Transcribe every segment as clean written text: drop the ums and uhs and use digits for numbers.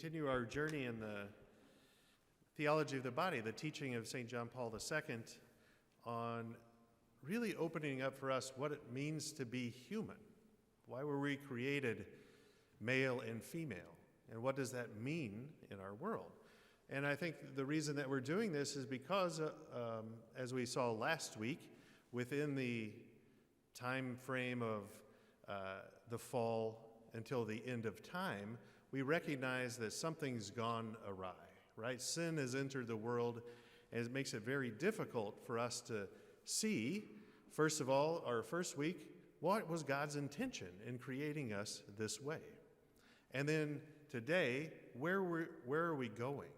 continue our journey in the theology of the body, the teaching of St. John Paul II on really opening up for us what it means to be human. Why were we created male and female? And what does that mean in our world? And I think the reason that we're doing this is because, as we saw last week, within the time frame of the fall until the end of time, we recognize that something's gone awry, right? Sin has entered the world, and it makes it very difficult for us to see, first of all, our first week, what was God's intention in creating us this way? And then today, where are we going,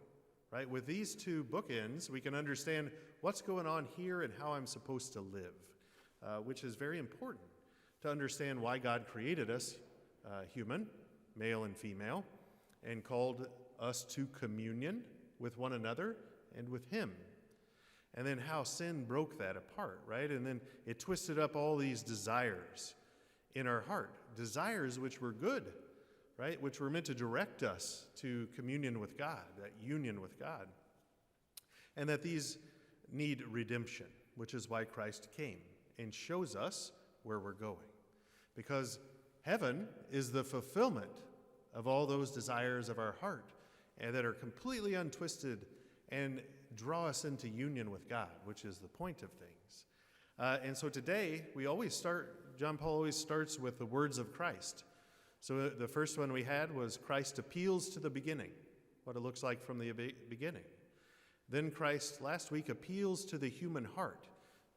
right? With these two bookends, we can understand what's going on here and how I'm supposed to live, which is very important to understand why God created us human, male and female, and called us to communion with one another and with Him. And then how sin broke that apart, right? And then it twisted up all these desires in our heart, desires which were good, right? Which were meant to direct us to communion with God, that union with God. And that these need redemption, which is why Christ came and shows us where we're going. Because heaven is the fulfillment of all those desires of our heart and that are completely untwisted and draw us into union with God, which is the point of things. And so today, John Paul always starts with the words of Christ. So the first one we had was Christ appeals to the beginning, what it looks like from the beginning. Then Christ, last week, appeals to the human heart,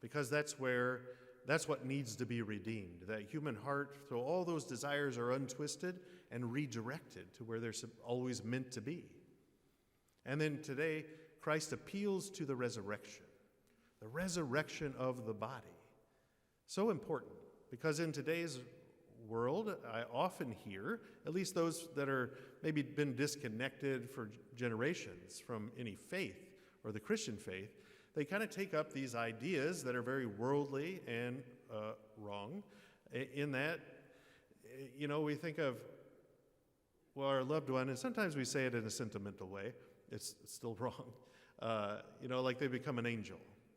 because that's what needs to be redeemed. That human heart, so all those desires are untwisted and redirected to where they're always meant to be. And then today, Christ appeals to the resurrection of the body. So important, because in today's world, I often hear, at least those that are maybe been disconnected for generations from any faith or the Christian faith, they kind of take up these ideas that are very worldly and wrong, in that, we think of, our loved one, and sometimes we say it in a sentimental way, it's still wrong, like they become an angel.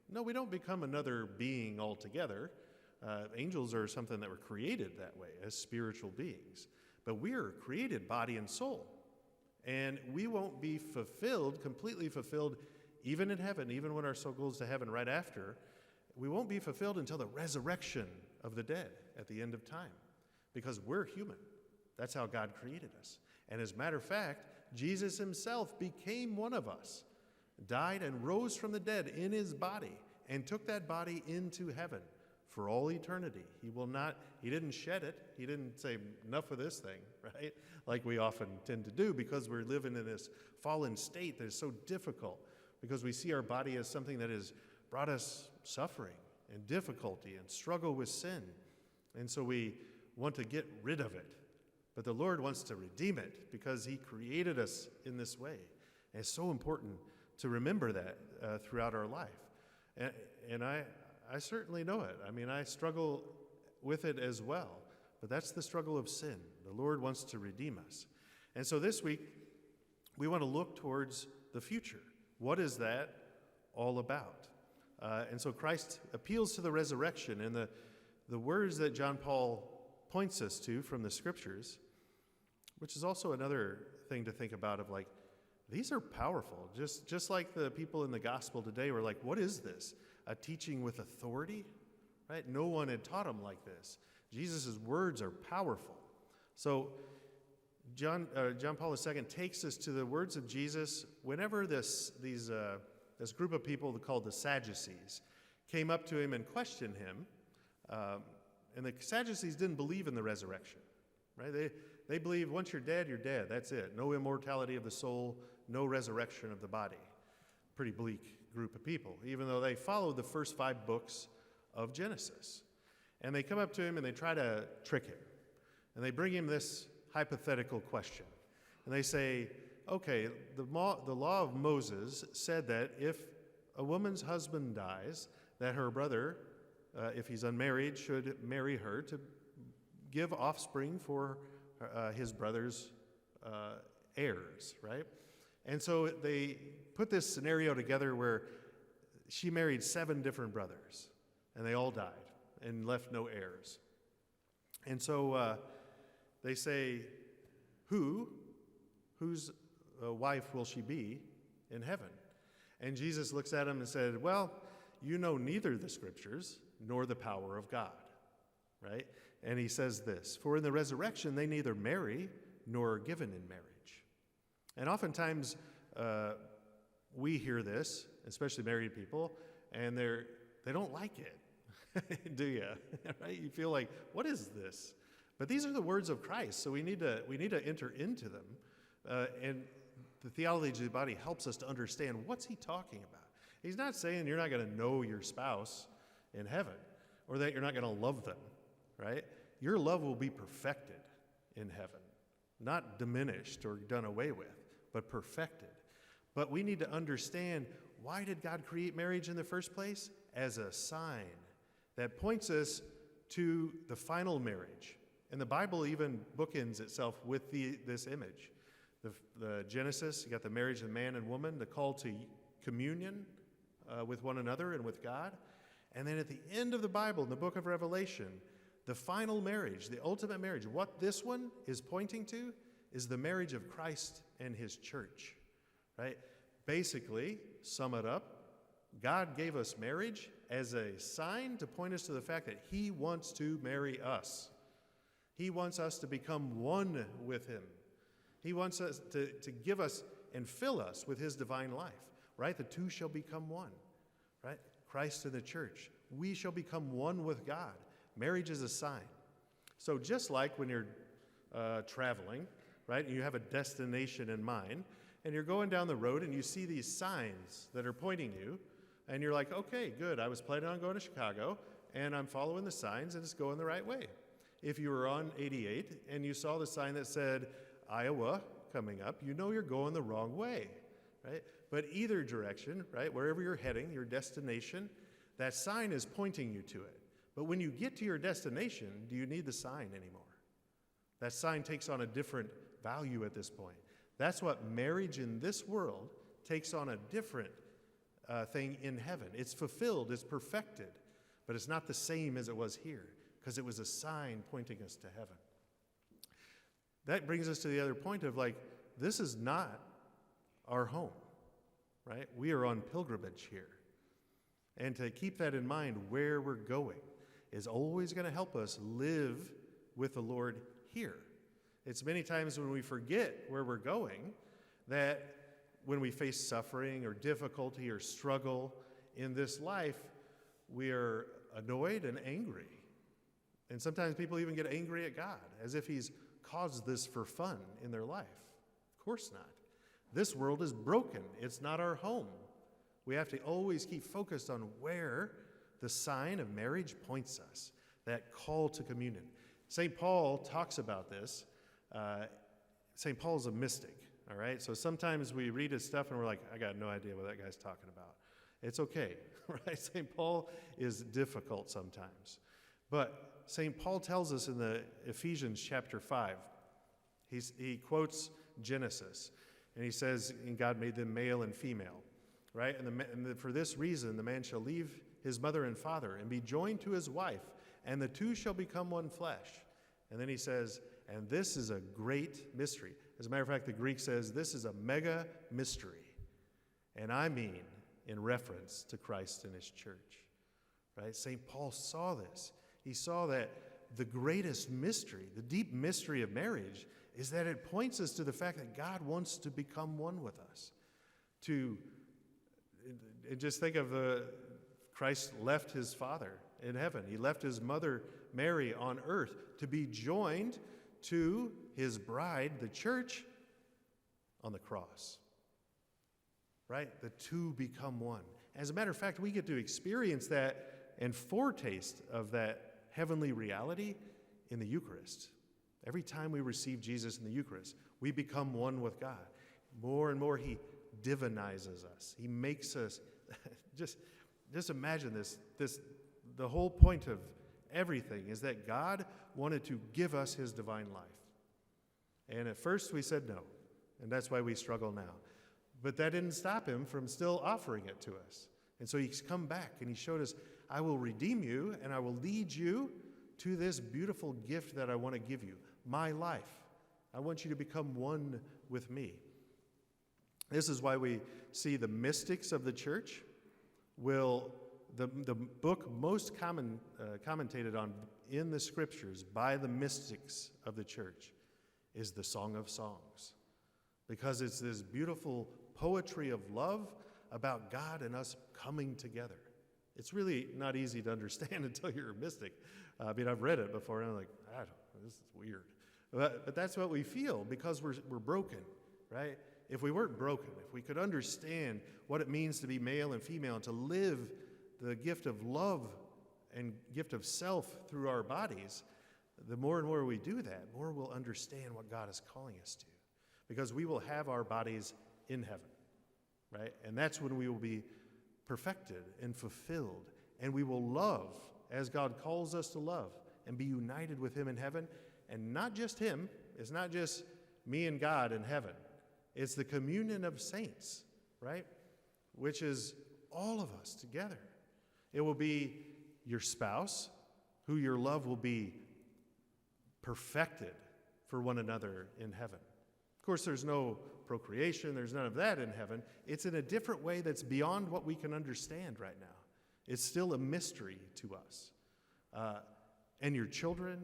No, we don't become another being altogether. Angels are something that were created that way as spiritual beings. But we're created body and soul. And we won't be completely fulfilled, even in heaven, even when our soul goes to heaven right after. We won't be fulfilled until the resurrection of the dead at the end of time. Because we're human. That's how God created us. And as a matter of fact, Jesus himself became one of us, died and rose from the dead in his body, and took that body into heaven for all eternity. He didn't shed it. He didn't say, enough of this thing, right? Like we often tend to do, because we're living in this fallen state that is so difficult, because we see our body as something that has brought us suffering and difficulty and struggle with sin. And so we want to get rid of it. But the Lord wants to redeem it, because he created us in this way. And it's so important to remember that throughout our life. And I certainly know it. I mean, I struggle with it as well. But that's the struggle of sin. The Lord wants to redeem us. And so this week, we want to look towards the future. What is that all about? And so Christ appeals to the resurrection. And the words that John Paul points us to from the Scriptures, which is also another thing to think about, of like, these are powerful. Just like the people in the gospel today were like, what is this? A teaching with authority? Right? No one had taught them like this. Jesus' words are powerful. So John Paul II takes us to the words of Jesus whenever this group of people called the Sadducees came up to him and questioned him. And the Sadducees didn't believe in the resurrection. Right? They believe once you're dead, that's it. No immortality of the soul, no resurrection of the body. Pretty bleak group of people, even though they followed the first 5 books of Genesis. And they come up to him and they try to trick him. And they bring him this hypothetical question. And they say, okay, the law of Moses said that if a woman's husband dies, that her brother, if he's unmarried, should marry her to give offspring for his brother's heirs, right? And so they put this scenario together where she married 7 different brothers, and they all died and left no heirs. And so they say, whose wife will she be in heaven? And Jesus looks at him and said, well, you know neither the scriptures nor the power of God, right? And he says this, for in the resurrection they neither marry nor are given in marriage. And oftentimes we hear this, especially married people, and they don't like it, do you? Right? You feel like, what is this? But these are the words of Christ, so we need to enter into them. And the theology of the body helps us to understand what's he talking about. He's not saying you're not going to know your spouse in heaven or that you're not going to love them, right? Your love will be perfected in heaven, not diminished or done away with, but perfected. But we need to understand, why did God create marriage in the first place? As a sign that points us to the final marriage. And the Bible even bookends itself with this image. The Genesis, you got the marriage of man and woman, the call to communion with one another and with God. And then at the end of the Bible, in the book of Revelation, the final marriage, the ultimate marriage, what this one is pointing to is the marriage of Christ and his church, right? Basically, sum it up, God gave us marriage as a sign to point us to the fact that he wants to marry us. He wants us to become one with him. He wants us to give us and fill us with his divine life, right? The two shall become one, right? Christ and the church. We shall become one with God. Marriage is a sign. So just like when you're traveling, right, and you have a destination in mind, and you're going down the road and you see these signs that are pointing you, and you're like, okay, good, I was planning on going to Chicago, and I'm following the signs, and it's going the right way. If you were on 88 and you saw the sign that said Iowa coming up, you know you're going the wrong way, right? But either direction, right, wherever you're heading, your destination, that sign is pointing you to it. But when you get to your destination, do you need the sign anymore? That sign takes on a different value at this point. That's what marriage in this world takes on, a different thing in heaven. It's fulfilled, it's perfected, but it's not the same as it was here, because it was a sign pointing us to heaven. That brings us to the other point of, like, this is not our home, right? We are on pilgrimage here. And to keep that in mind, where we're going is always going to help us live with the Lord here. It's many times when we forget where we're going that when we face suffering or difficulty or struggle in this life, we are annoyed and angry. And sometimes people even get angry at God, as if he's caused this for fun in their life. Of course not. This world is broken. It's not our home. We have to always keep focused on where the sign of marriage points us, that call to communion. St. Paul talks about this. St. Paul's a mystic, all right? So sometimes we read his stuff and we're like, I got no idea what that guy's talking about. It's okay, right? St. Paul is difficult sometimes. But St. Paul tells us in the Ephesians chapter 5, he quotes Genesis, and he says, and God made them male and female, right? And for this reason, the man shall leave his mother and father and be joined to his wife, and the two shall become one flesh. And then he says, and this is a great mystery. As a matter of fact, the Greek says this is a mega mystery. And I mean in reference to Christ and his church, right? St. Paul saw this. He saw that the greatest mystery, the deep mystery of marriage, is that it points us to the fact that God wants to become one with us. Just think of Christ left his Father in heaven. He left his mother Mary on earth to be joined to his bride, the church, on the cross. Right? The two become one. As a matter of fact, we get to experience that and foretaste of that heavenly reality in the Eucharist. Every time we receive Jesus in the Eucharist, we become one with God. More and more, he divinizes us. He makes us, just imagine this, the whole point of everything is that God wanted to give us his divine life. And at first we said no. and that's why we struggle now. But that didn't stop him from still offering it to us. And so he's come back and he showed us, I will redeem you and I will lead you to this beautiful gift that I want to give you, my life. I want you to become one with me. This is why we see the mystics of the church the book most commentated on in the scriptures by the mystics of the church is the Song of Songs, because it's this beautiful poetry of love about God and us coming together. It's really not easy to understand until you're a mystic. I mean, I've read it before, and I'm like, this is weird. But that's what we feel because we're broken, right? If we weren't broken, if we could understand what it means to be male and female and to live the gift of love and gift of self through our bodies, the more and more we do that, more we'll understand what God is calling us to. Because we will have our bodies in heaven, right? And that's when we will be perfected and fulfilled, and we will love as God calls us to love and be united with him in heaven. And not just him, it's not just me and God in heaven. It's the communion of saints, right? Which is all of us together. It will be your spouse, who your love will be perfected for one another in heaven. Of course, there's no procreation, there's none of that in heaven. It's in a different way that's beyond what we can understand right now. It's still a mystery to us. And your children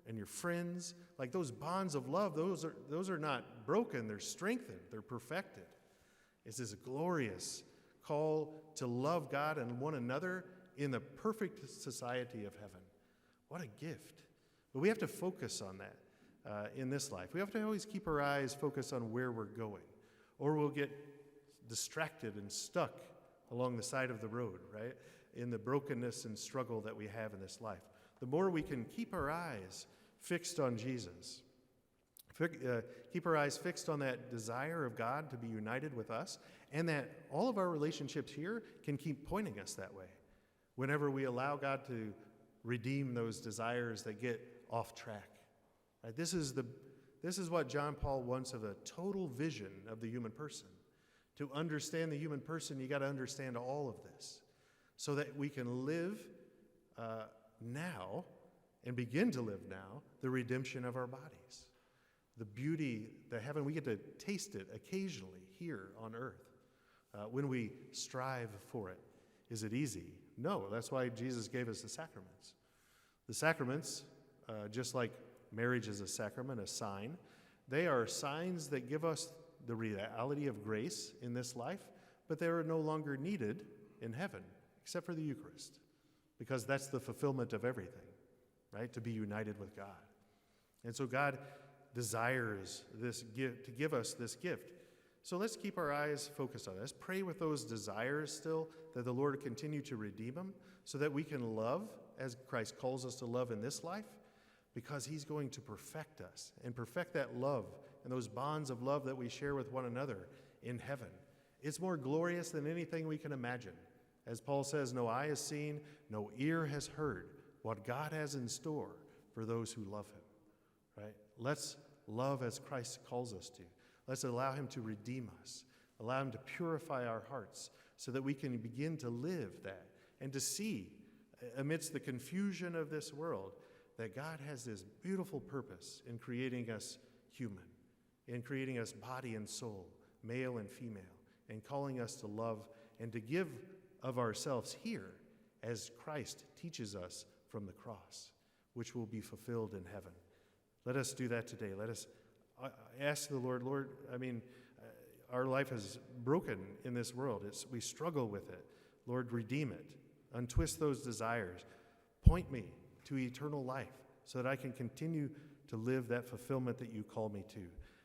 and your friends, like those bonds of love, those are not broken, they're strengthened, they're perfected. It's this glorious call to love God and one another in the perfect society of heaven. What a gift. But we have to focus on that in this life. We have to always keep our eyes focused on where we're going, or we'll get distracted and stuck along the side of the road, right? In the brokenness and struggle that we have in this life. The more we can keep our eyes fixed on Jesus, keep our eyes fixed on that desire of God to be united with us, and that all of our relationships here can keep pointing us that way. Whenever we allow God to redeem those desires that get off track. Right? This is what John Paul wants of a total vision of the human person. To understand the human person, you got to understand all of this, so that we can live now and begin to live now the redemption of our bodies. The beauty, the heaven, we get to taste it occasionally here on earth when we strive for it. Is it easy? No, that's why Jesus gave us the sacraments. The sacraments, just like marriage is a sacrament, a sign, they are signs that give us the reality of grace in this life, but they are no longer needed in heaven, except for the Eucharist, because that's the fulfillment of everything, right? To be united with God. And so God desires this gift, to give us this gift. So let's keep our eyes focused on this. Pray with those desires still, that the Lord continue to redeem them, so that we can love as Christ calls us to love in this life, because he's going to perfect us and perfect that love and those bonds of love that we share with one another in heaven. It's more glorious than anything we can imagine. As Paul says, no eye has seen, no ear has heard what God has in store for those who love him, right? Let's love as Christ calls us to. Let's allow him to redeem us, allow him to purify our hearts so that we can begin to live that and to see amidst the confusion of this world that God has this beautiful purpose in creating us human, in creating us body and soul, male and female, and calling us to love and to give of ourselves here as Christ teaches us from the cross, which will be fulfilled in heaven. Let us do that today. Let us ask the Lord, our life is broken in this world. We struggle with it. Lord, redeem it. Untwist those desires. Point me to eternal life so that I can continue to live that fulfillment that you call me to,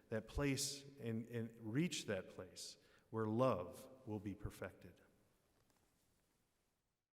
that place and reach that place where love will be perfected.